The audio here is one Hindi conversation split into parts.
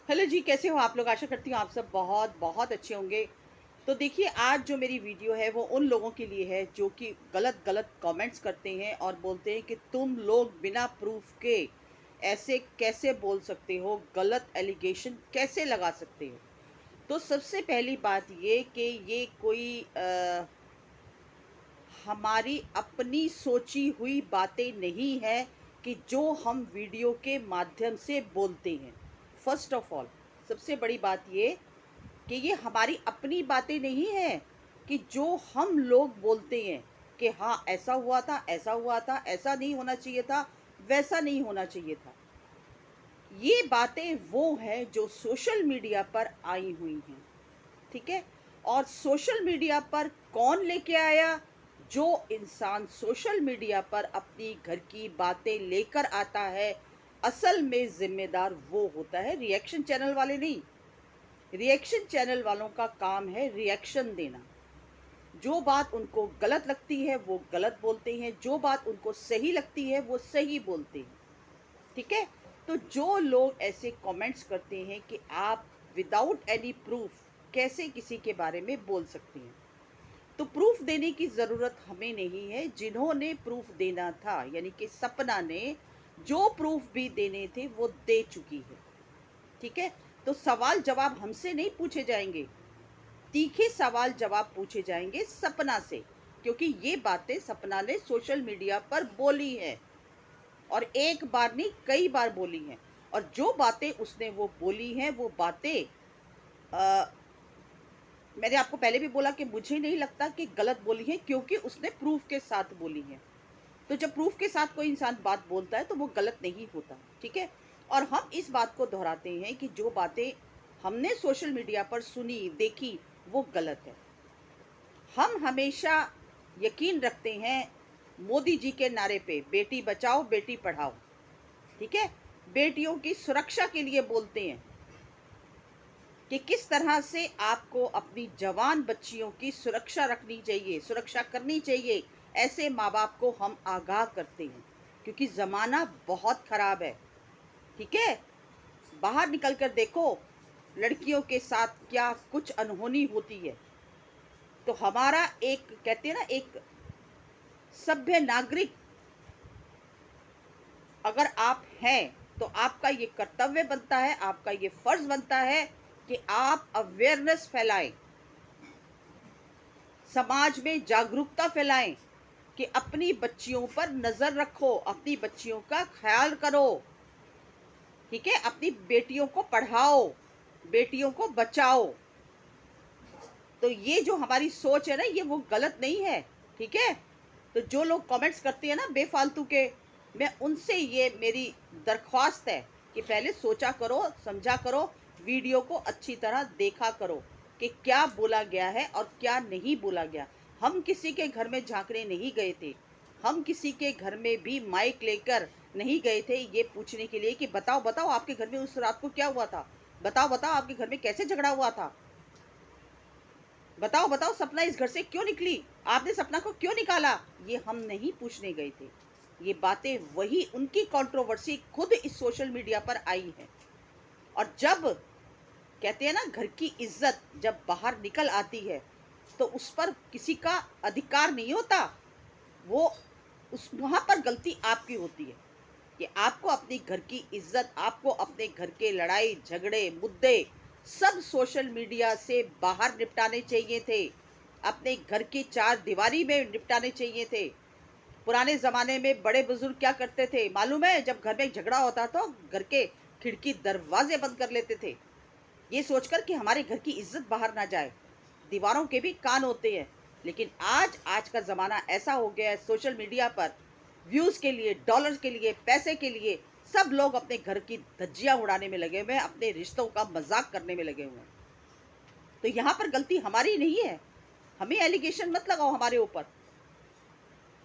हेलो जी, कैसे हो आप लोग? आशा करती हूँ आप सब बहुत बहुत अच्छे होंगे। तो देखिए, आज जो मेरी वीडियो है वो उन लोगों के लिए है जो कि गलत गलत कमेंट्स करते हैं और बोलते हैं कि तुम लोग बिना प्रूफ के ऐसे कैसे बोल सकते हो, गलत एलिगेशन कैसे लगा सकते हो। तो सबसे पहली बात ये कि ये कोई हमारी अपनी सोची हुई बातें नहीं है कि जो हम वीडियो के माध्यम से बोलते हैं। फर्स्ट ऑफ ऑल, सबसे बड़ी बात ये कि ये हमारी अपनी बातें नहीं है कि जो हम लोग बोलते हैं कि हाँ ऐसा हुआ था, ऐसा हुआ था, ऐसा नहीं होना चाहिए था, वैसा नहीं होना चाहिए था। ये बातें वो हैं जो सोशल मीडिया पर आई हुई हैं। ठीक है। और सोशल मीडिया पर कौन लेके आया? जो इंसान सोशल मीडिया पर अपनी घर की बातें लेकर आता है, असल में जिम्मेदार वो होता है, रिएक्शन चैनल वाले नहीं। रिएक्शन चैनल वालों का काम है रिएक्शन देना। जो बात उनको गलत लगती है वो गलत बोलते हैं, जो बात उनको सही लगती है वो सही बोलते हैं। ठीक है। तो जो लोग ऐसे कमेंट्स करते हैं कि आप विदाउट एनी प्रूफ कैसे किसी के बारे में बोल सकते हैं, तो प्रूफ देने की ज़रूरत हमें नहीं है। जिन्होंने प्रूफ देना था, यानी कि सपना ने जो प्रूफ भी देने थे वो दे चुकी है। ठीक है। तो सवाल जवाब हमसे नहीं पूछे जाएंगे, तीखे सवाल जवाब पूछे जाएंगे सपना से, क्योंकि ये बातें सपना ने सोशल मीडिया पर बोली है और एक बार नहीं कई बार बोली हैं। और जो बातें उसने वो बोली हैं वो बातें अ, मैंने आपको पहले भी बोला कि मुझे नहीं लगता कि गलत बोली है, क्योंकि उसने प्रूफ के साथ बोली है। तो जब प्रूफ के साथ कोई इंसान बात बोलता है तो वो गलत नहीं होता। ठीक है। और हम इस बात को दोहराते हैं कि जो बातें हमने सोशल मीडिया पर सुनी देखी वो गलत है। हम हमेशा यकीन रखते हैं मोदी जी के नारे पे, बेटी बचाओ बेटी पढ़ाओ। ठीक है। बेटियों की सुरक्षा के लिए बोलते हैं कि किस तरह से आपको अपनी जवान बच्चियों की सुरक्षा रखनी चाहिए, सुरक्षा करनी चाहिए। ऐसे माँ बाप को हम आगाह करते हैं, क्योंकि ज़माना बहुत ख़राब है। ठीक है। बाहर निकल कर देखो लड़कियों के साथ क्या कुछ अनहोनी होती है। तो हमारा एक, कहते हैं ना, एक सभ्य नागरिक अगर आप हैं तो आपका ये कर्तव्य बनता है, आपका ये फर्ज बनता है कि आप अवेयरनेस फैलाएं, समाज में जागरूकता फैलाएं कि अपनी बच्चियों पर नजर रखो, अपनी बच्चियों का ख्याल करो। ठीक है। अपनी बेटियों को पढ़ाओ, बेटियों को बचाओ। तो ये जो हमारी सोच है ना, ये वो गलत नहीं है। ठीक है। तो जो लोग कमेंट्स करते हैं ना बेफालतू के, मैं उनसे ये मेरी दरख्वास्त है कि पहले सोचा करो, समझा करो, वीडियो को अच्छी तरह देखा करो कि क्या बोला गया है और क्या नहीं बोला गया। हम किसी के घर में झांकने नहीं गए थे, हम किसी के घर में भी माइक लेकर नहीं गए थे ये पूछने के लिए कि बताओ बताओ आपके घर में उस रात को क्या हुआ था, बताओ बताओ आपके घर में कैसे झगड़ा हुआ था, बताओ बताओ सपना इस घर से क्यों निकली, आपने सपना को क्यों निकाला। ये हम नहीं पूछने गए थे। ये बातें वही उनकी कंट्रोवर्सी खुद इस सोशल मीडिया पर आई है। और जब कहते हैं ना घर की इज्जत जब बाहर निकल आती है तो उस पर किसी का अधिकार नहीं होता। वो उस वहां पर गलती आपकी होती है कि आपको अपनी घर की इज्जत, आपको अपने घर के लड़ाई झगड़े मुद्दे सब सोशल मीडिया से बाहर निपटाने चाहिए थे, अपने घर की चार दीवारी में निपटाने चाहिए थे। पुराने ज़माने में बड़े बुजुर्ग क्या करते थे मालूम है? जब घर में झगड़ा होता तो घर के खिड़की दरवाजे बंद कर लेते थे, ये सोचकर कि हमारे घर की इज्जत बाहर ना जाए। दीवारों के भी कान होते हैं। लेकिन आज आज का ज़माना ऐसा हो गया है, सोशल मीडिया पर व्यूज़ के लिए, डॉलर्स के लिए, पैसे के लिए सब लोग अपने घर की धज्जियां उड़ाने में लगे हुए हैं, अपने रिश्तों का मजाक करने में लगे हुए हैं। तो यहाँ पर गलती हमारी नहीं है। हमें एलिगेशन मत लगाओ हमारे ऊपर।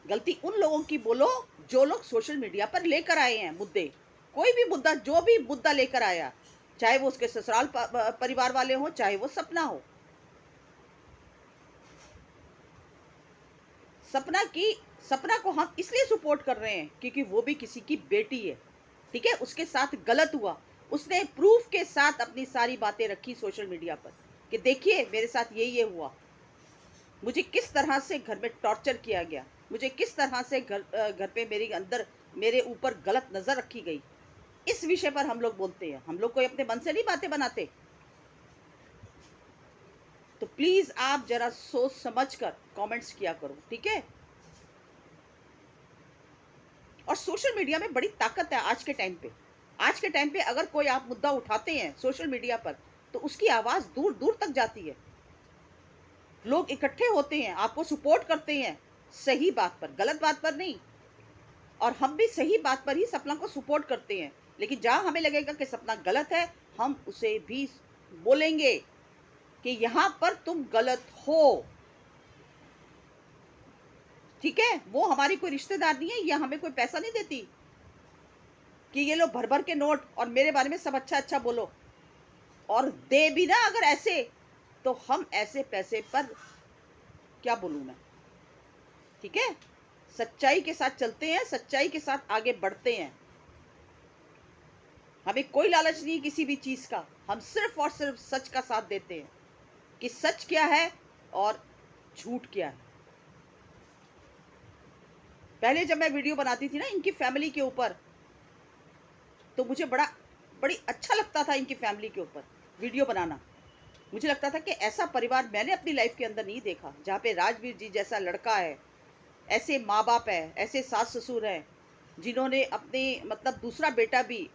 गलती उन लोगों की बोलो जो लोग सोशल मीडिया पर लेकर आए हैं मुद्दे। कोई भी मुद्दा, जो भी मुद्दा लेकर आया, चाहे वो उसके ससुराल परिवार वाले हों, चाहे वो सपना हो। सपना की सपना को हम इसलिए सपोर्ट कर रहे हैं क्योंकि वो भी किसी की बेटी है। ठीक है। उसके साथ गलत हुआ, उसने प्रूफ के साथ अपनी सारी बातें रखी सोशल मीडिया पर कि देखिए मेरे साथ ये हुआ, मुझे किस तरह से घर में टॉर्चर किया गया, मुझे किस तरह से घर पे मेरे ऊपर गलत नजर रखी गई। इस विषय पर हम लोग बोलते हैं, हम लोग कोई अपने मन से नहीं बातें बनाते। तो प्लीज आप जरा सोच समझ कर कमेंट्स किया करो, ठीक है। और सोशल मीडिया में बड़ी ताकत है आज के टाइम पे। आज के टाइम पे अगर कोई आप मुद्दा उठाते हैं सोशल मीडिया पर तो उसकी आवाज दूर दूर तक जाती है। लोग इकट्ठे होते हैं, आपको सपोर्ट करते हैं, सही बात पर, गलत बात पर नहीं। और हम भी सही बात पर ही सपना को सपोर्ट करते हैं, लेकिन जहां हमें लगेगा कि सपना गलत है हम उसे भी बोलेंगे कि यहां पर तुम गलत हो, ठीक है। वो हमारी कोई रिश्तेदार नहीं है, या हमें कोई पैसा नहीं देती कि ये लो भर भर के नोट और मेरे बारे में सब अच्छा अच्छा बोलो। और दे भी ना अगर ऐसे, तो हम ऐसे पैसे पर क्या बोलूं मैं, ठीक है। सच्चाई के साथ चलते हैं, सच्चाई के साथ आगे बढ़ते हैं। हमें कोई लालच नहीं किसी भी चीज का, हम सिर्फ और सिर्फ सच का साथ देते हैं कि सच क्या है और झूठ क्या है। पहले जब मैं वीडियो बनाती थी ना इनकी फैमिली के ऊपर, तो मुझे बड़ी अच्छा लगता था इनकी फैमिली के ऊपर वीडियो बनाना। मुझे लगता था कि ऐसा परिवार मैंने अपनी लाइफ के अंदर नहीं देखा, जहाँ पे राजवीर जी जैसा लड़का है, ऐसे माँ बाप है, ऐसे सास ससुर हैं, जिन्होंने अपने मतलब दूसरा बेटा भी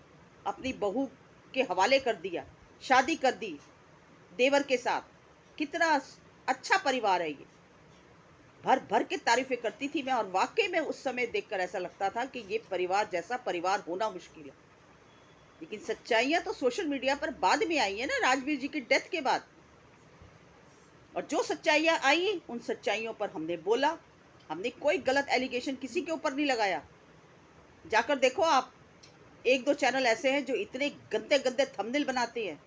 अपनी बहू के हवाले कर दिया, शादी कर दी देवर के साथ। कितना अच्छा परिवार है ये, भर भर के तारीफें करती थी मैं। और वाकई में उस समय देखकर ऐसा लगता था कि ये परिवार जैसा परिवार होना मुश्किल है। लेकिन सच्चाइयां तो सोशल मीडिया पर बाद में आई है ना, राजवीर जी की डेथ के बाद। और जो सच्चाइयां आई उन सच्चाइयों पर हमने बोला, हमने कोई गलत एलिगेशन किसी के ऊपर नहीं लगाया। जाकर देखो आप, एक दो चैनल ऐसे हैं जो इतने गंदे गंदे थंबनेल बनाते हैं,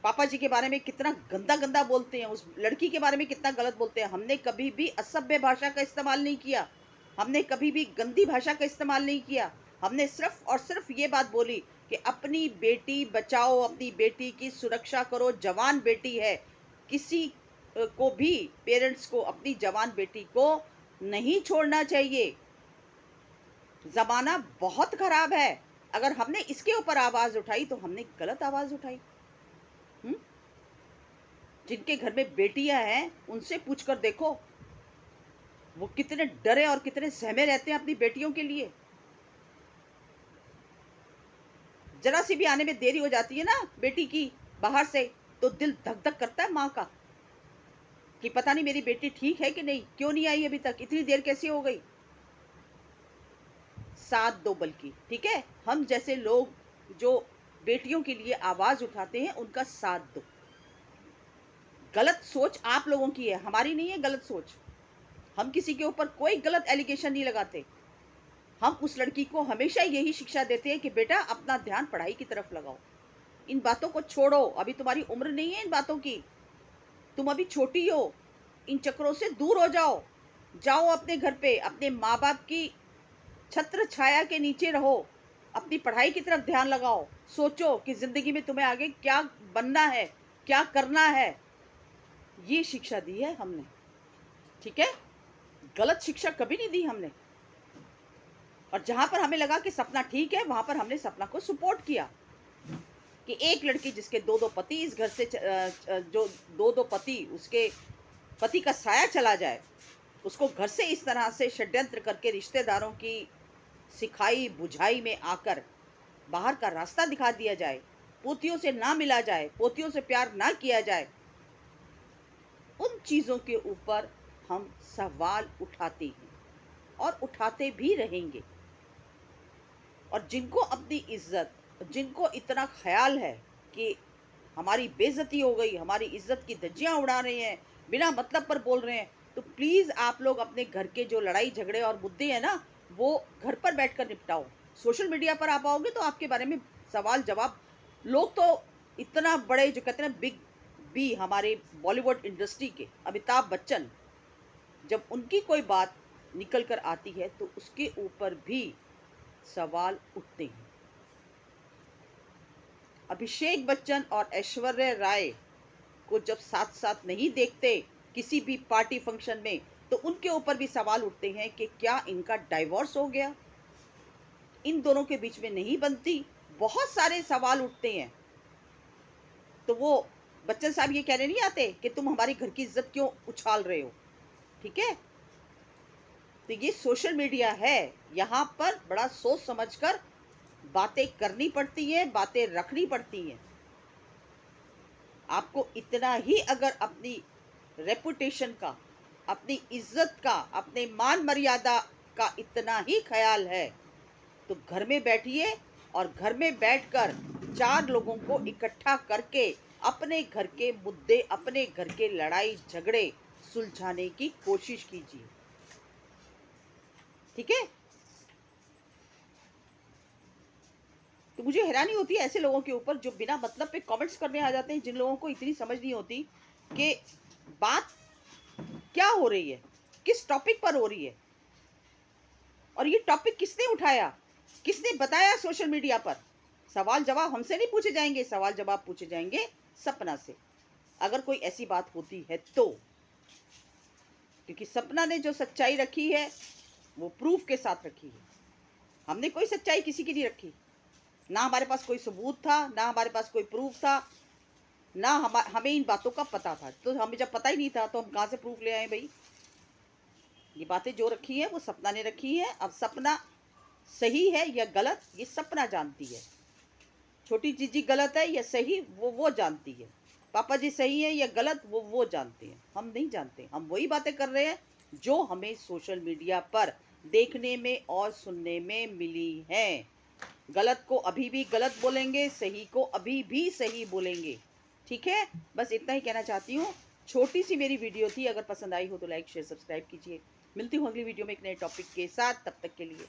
पापा जी के बारे में कितना गंदा गंदा बोलते हैं, उस लड़की के बारे में कितना गलत बोलते हैं। हमने कभी भी असभ्य भाषा का इस्तेमाल नहीं किया, हमने कभी भी गंदी भाषा का इस्तेमाल नहीं किया। हमने सिर्फ और सिर्फ ये बात बोली कि अपनी बेटी बचाओ, अपनी बेटी की सुरक्षा करो, जवान बेटी है। किसी को भी, पेरेंट्स को अपनी जवान बेटी को नहीं छोड़ना चाहिए। जमाना बहुत खराब है। अगर हमने इसके ऊपर आवाज उठाई तो हमने गलत आवाज उठाई। हम्म, जिनके घर में बेटियां हैं उनसे पूछकर देखो वो कितने डरे और कितने सहमे रहते हैं अपनी बेटियों के लिए। जरा सी भी आने में देरी हो जाती है ना बेटी की बाहर से, तो दिल धक धक करता है माँ का कि पता नहीं मेरी बेटी ठीक है कि नहीं, क्यों नहीं आई अभी तक, इतनी देर कैसे हो गई। साथ दो बल्कि, ठीक है। हम जैसे लोग जो बेटियों के लिए आवाज उठाते हैं उनका साथ दो। गलत सोच आप लोगों की है, हमारी नहीं है गलत सोच। हम किसी के ऊपर कोई गलत एलिगेशन नहीं लगाते। हम उस लड़की को हमेशा यही शिक्षा देते हैं कि बेटा अपना ध्यान पढ़ाई की तरफ लगाओ, इन बातों को छोड़ो, अभी तुम्हारी उम्र नहीं है इन बातों की, तुम अभी छोटी हो, इन चक्रों से दूर हो जाओ। जाओ अपने घर पे अपने माँ बाप की छत्र छाया के नीचे रहो, अपनी पढ़ाई की तरफ ध्यान लगाओ, सोचो कि जिंदगी में तुम्हें आगे क्या बनना है, क्या करना है। ये शिक्षा दी है हमने, ठीक है। गलत शिक्षा कभी नहीं दी हमने। और जहां पर हमें लगा कि सपना ठीक है वहां पर हमने सपना को सपोर्ट किया कि एक लड़की जिसके दो दो पति इस घर से जो दो दो पति, उसके पति का साया चला जाए, उसको घर से इस तरह से षड्यंत्र करके रिश्तेदारों की सिखाई बुझाई में आकर बाहर का रास्ता दिखा दिया जाए, पोतियों से ना मिला जाए, पोतियों से प्यार ना किया जाए। उन चीजों के ऊपर हम सवाल उठाते हैं और उठाते भी रहेंगे। और जिनको अपनी इज्जत, जिनको इतना ख्याल है कि हमारी बेइज्जती हो गई, हमारी इज्जत की धज्जियां उड़ा रहे हैं, बिना मतलब पर बोल रहे हैं, तो प्लीज आप लोग अपने घर के जो लड़ाई झगड़े और मुद्दे हैं ना, वो घर पर बैठकर निपटाओ। सोशल मीडिया पर आप आओगे तो आपके बारे में सवाल जवाब, लोग तो इतना बड़े जो कहते हैं बिग बी, हमारे बॉलीवुड इंडस्ट्री के अमिताभ बच्चन, जब उनकी कोई बात निकल कर आती है तो उसके ऊपर भी सवाल उठते हैं। अभिषेक बच्चन और ऐश्वर्या राय को जब साथ साथ नहीं देखते किसी भी पार्टी फंक्शन में, तो उनके ऊपर भी सवाल उठते हैं कि क्या इनका डाइवोर्स हो गया, इन दोनों के बीच में नहीं बनती। बहुत सारे सवाल उठते हैं। तो वो बच्चन साहब ये कहने नहीं आते कि तुम हमारी घर की इज्जत क्यों उछाल रहे हो। ठीक है, तो ये सोशल मीडिया है, यहाँ पर बड़ा सोच समझकर बातें करनी पड़ती है, बातें रखनी पड़ती हैं। आपको इतना ही अगर अपनी रेपुटेशन का, अपनी इज्जत का, अपने मान मर्यादा का इतना ही ख्याल है, तो घर में बैठिए और घर में बैठकर 4 लोगों को इकट्ठा करके अपने घर के मुद्दे, अपने घर के लड़ाई झगड़े सुलझाने की कोशिश कीजिए। ठीक है, तो मुझे हैरानी होती है ऐसे लोगों के ऊपर जो बिना मतलब पे कमेंट्स करने आ जाते हैं, जिन लोगों को इतनी समझ नहीं होती कि बात क्या हो रही है, किस टॉपिक पर हो रही है, और ये टॉपिक किसने उठाया, किसने बताया सोशल मीडिया पर। सवाल जवाब हमसे नहीं पूछे जाएंगे, सवाल जवाब पूछे जाएंगे सपना से, अगर कोई ऐसी बात होती है तो। क्योंकि सपना ने जो सच्चाई रखी है वो प्रूफ के साथ रखी है। हमने कोई सच्चाई किसी की नहीं रखी, ना हमारे पास कोई सबूत था, ना हमारे पास कोई प्रूफ था, ना हमें इन बातों का पता था। तो हमें जब पता ही नहीं था तो हम कहाँ से प्रूफ ले आए भाई। ये बातें जो रखी है वो सपना ने रखी है। अब सपना सही है या गलत ये सपना जानती है। छोटी जीजी गलत है या सही वो जानती है। पापा जी सही है या गलत वो जानते हैं, हम नहीं जानते। हम वही बातें कर रहे हैं जो हमें सोशल मीडिया पर देखने में और सुनने में मिली हैं। गलत को अभी भी गलत बोलेंगे, सही को अभी भी सही बोलेंगे। ठीक है, बस इतना ही कहना चाहती हूँ। छोटी सी मेरी वीडियो थी, अगर पसंद आई हो तो लाइक शेयर सब्सक्राइब कीजिए। मिलती हूँ अगली वीडियो में एक नए टॉपिक के साथ, तब तक के लिए